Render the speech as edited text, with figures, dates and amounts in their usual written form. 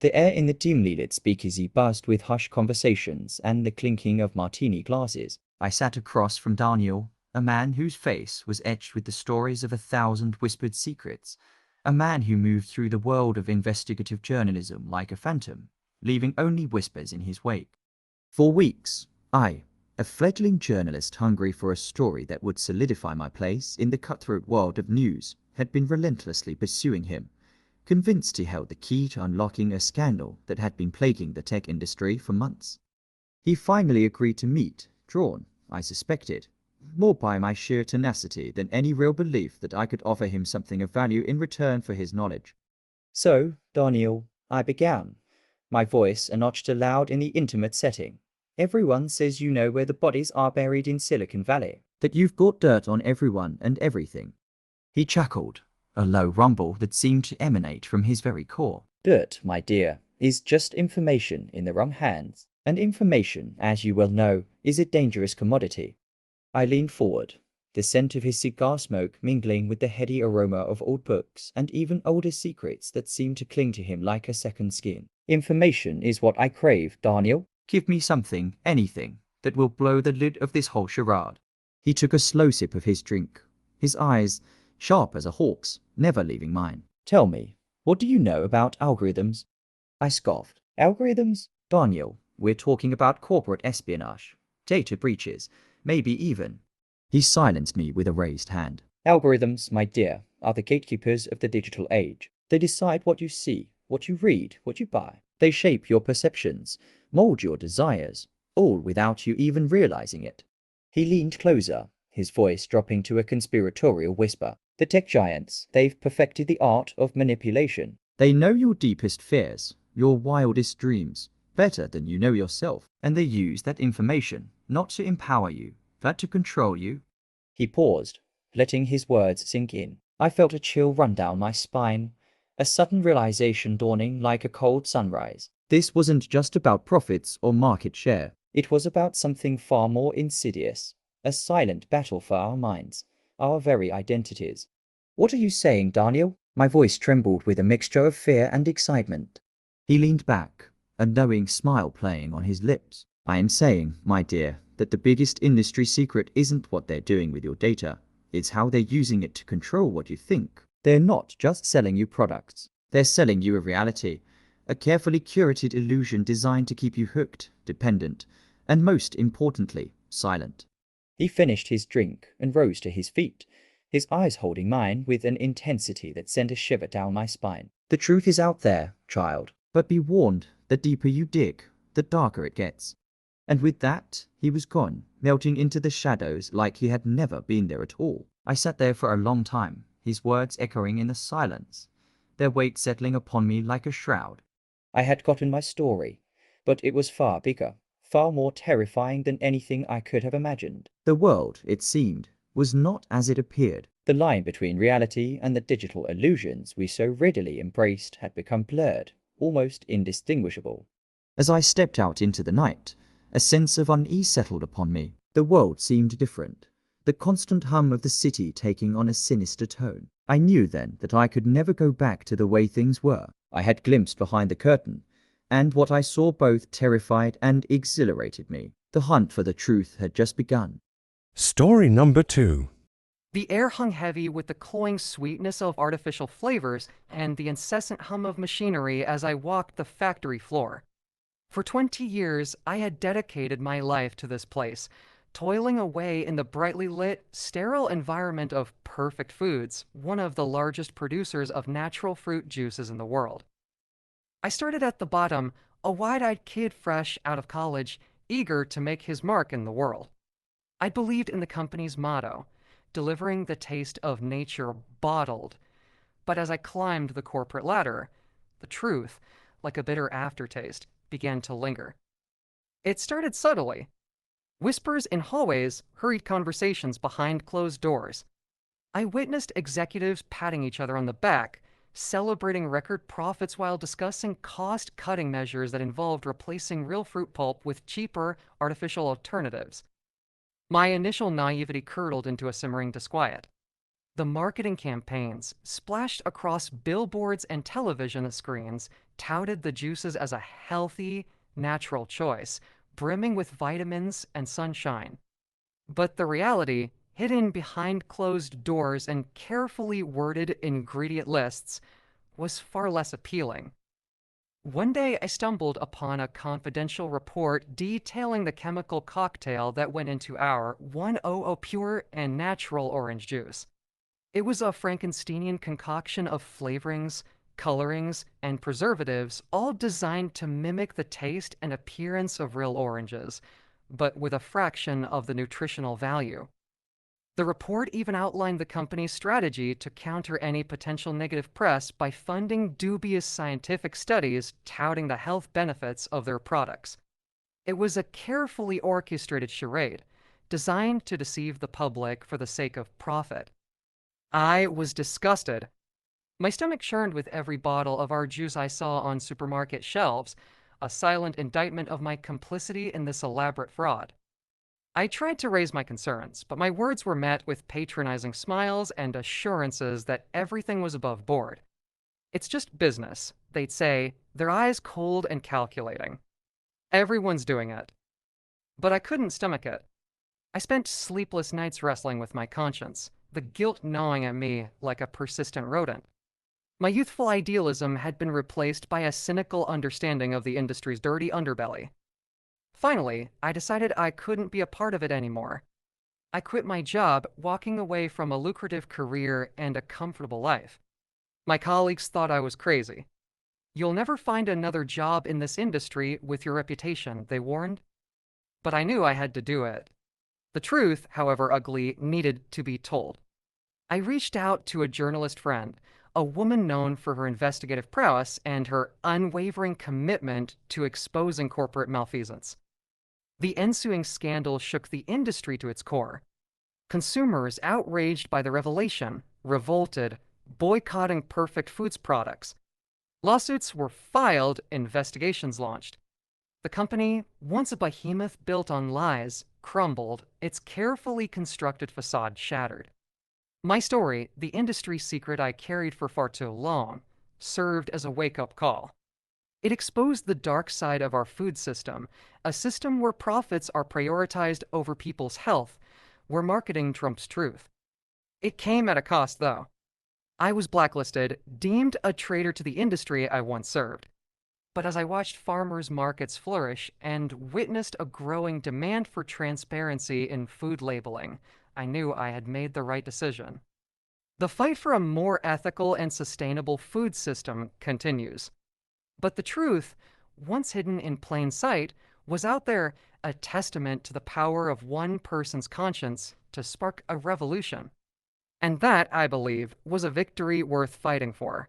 The air in the dimly lit speakeasy buzzed with hushed conversations and the clinking of martini glasses. I sat across from Daniel, a man whose face was etched with the stories of 1,000 whispered secrets, a man who moved through the world of investigative journalism like a phantom, leaving only whispers in his wake. For weeks, I, a fledgling journalist hungry for a story that would solidify my place in the cutthroat world of news, had been relentlessly pursuing him, convinced he held the key to unlocking a scandal that had been plaguing the tech industry for months. He finally agreed to meet, drawn, I suspected, more by my sheer tenacity than any real belief that I could offer him something of value in return for his knowledge. So, Daniel, I began, my voice a notch too loud in the intimate setting. Everyone says you know where the bodies are buried in Silicon Valley, that you've got dirt on everyone and everything. He chuckled, a low rumble that seemed to emanate from his very core. Dirt, my dear, is just information in the wrong hands, and information, as you well know, is a dangerous commodity. I leaned forward, the scent of his cigar smoke mingling with the heady aroma of old books and even older secrets that seemed to cling to him like a second skin. Information is what I crave, Daniel. Give me something, anything, that will blow the lid of this whole charade. He took a slow sip of his drink, his eyes, sharp as a hawk's, never leaving mine. Tell me, what do you know about algorithms? I scoffed. Algorithms? Daniel, we're talking about corporate espionage, data breaches, maybe even. He silenced me with a raised hand. Algorithms, my dear, are the gatekeepers of the digital age. They decide what you see, what you read, what you buy. They shape your perceptions, mold your desires, all without you even realizing it. He leaned closer, his voice dropping to a conspiratorial whisper. The tech giants, they've perfected the art of manipulation. They know your deepest fears, your wildest dreams, better than you know yourself, and they use that information not to empower you, but to control you. He paused, letting his words sink in. I felt a chill run down my spine, a sudden realization dawning like a cold sunrise. This wasn't just about profits or market share. It was about something far more insidious, a silent battle for our minds, our very identities. What are you saying, Daniel? My voice trembled with a mixture of fear and excitement. He leaned back, a knowing smile playing on his lips. I am saying, my dear, that the biggest industry secret isn't what they're doing with your data. It's how they're using it to control what you think. They're not just selling you products. They're selling you a reality, a carefully curated illusion designed to keep you hooked, dependent, and most importantly, silent. He finished his drink and rose to his feet, his eyes holding mine with an intensity that sent a shiver down my spine. The truth is out there, child, but be warned, the deeper you dig, the darker it gets. And with that, he was gone, melting into the shadows like he had never been there at all. I sat there for a long time, his words echoing in the silence, their weight settling upon me like a shroud. I had gotten my story, but it was far bigger, far more terrifying than anything I could have imagined. The world, it seemed, was not as it appeared. The line between reality and the digital illusions we so readily embraced had become blurred, almost indistinguishable. As I stepped out into the night, a sense of unease settled upon me. The world seemed different, the constant hum of the city taking on a sinister tone. I knew then that I could never go back to the way things were. I had glimpsed behind the curtain, and what I saw both terrified and exhilarated me. The hunt for the truth had just begun. Story number 2. The air hung heavy with the cloying sweetness of artificial flavors and the incessant hum of machinery as I walked the factory floor. For 20 years, I had dedicated my life to this place, toiling away in the brightly lit, sterile environment of Perfect Foods, one of the largest producers of natural fruit juices in the world. I started at the bottom, a wide-eyed kid fresh out of college, eager to make his mark in the world. I believed in the company's motto, delivering the taste of nature bottled. But as I climbed the corporate ladder, the truth, like a bitter aftertaste, began to linger. It started subtly. Whispers in hallways, hurried conversations behind closed doors. I witnessed executives patting each other on the back, celebrating record profits while discussing cost-cutting measures that involved replacing real fruit pulp with cheaper, artificial alternatives. My initial naivety curdled into a simmering disquiet. The marketing campaigns, splashed across billboards and television screens, touted the juices as a healthy, natural choice, brimming with vitamins and sunshine. But the reality, hidden behind closed doors and carefully worded ingredient lists, was far less appealing. One day I stumbled upon a confidential report detailing the chemical cocktail that went into our 100 pure and natural orange juice. It was a Frankensteinian concoction of flavorings, colorings, and preservatives, all designed to mimic the taste and appearance of real oranges, but with a fraction of the nutritional value. The report even outlined the company's strategy to counter any potential negative press by funding dubious scientific studies touting the health benefits of their products. It was a carefully orchestrated charade, designed to deceive the public for the sake of profit. I was disgusted. My stomach churned with every bottle of our juice I saw on supermarket shelves, a silent indictment of my complicity in this elaborate fraud. I tried to raise my concerns, but my words were met with patronizing smiles and assurances that everything was above board. It's just business, they'd say, their eyes cold and calculating. Everyone's doing it. But I couldn't stomach it. I spent sleepless nights wrestling with my conscience, the guilt gnawing at me like a persistent rodent. My youthful idealism had been replaced by a cynical understanding of the industry's dirty underbelly. Finally, I decided I couldn't be a part of it anymore. I quit my job, walking away from a lucrative career and a comfortable life. My colleagues thought I was crazy. "You'll never find another job in this industry with your reputation," they warned. But I knew I had to do it. The truth, however ugly, needed to be told. I reached out to a journalist friend, a woman known for her investigative prowess and her unwavering commitment to exposing corporate malfeasance. The ensuing scandal shook the industry to its core. Consumers, outraged by the revelation, revolted, boycotting Perfect Foods products. Lawsuits were filed, investigations launched. The company, once a behemoth built on lies, crumbled, its carefully constructed facade shattered. My story, the industry secret I carried for far too long, served as a wake-up call. It exposed the dark side of our food system, a system where profits are prioritized over people's health, where marketing trumps truth. It came at a cost, though. I was blacklisted, deemed a traitor to the industry I once served. But as I watched farmers' markets flourish and witnessed a growing demand for transparency in food labeling, I knew I had made the right decision. The fight for a more ethical and sustainable food system continues. But the truth, once hidden in plain sight, was out there, a testament to the power of one person's conscience to spark a revolution. And that, I believe, was a victory worth fighting for.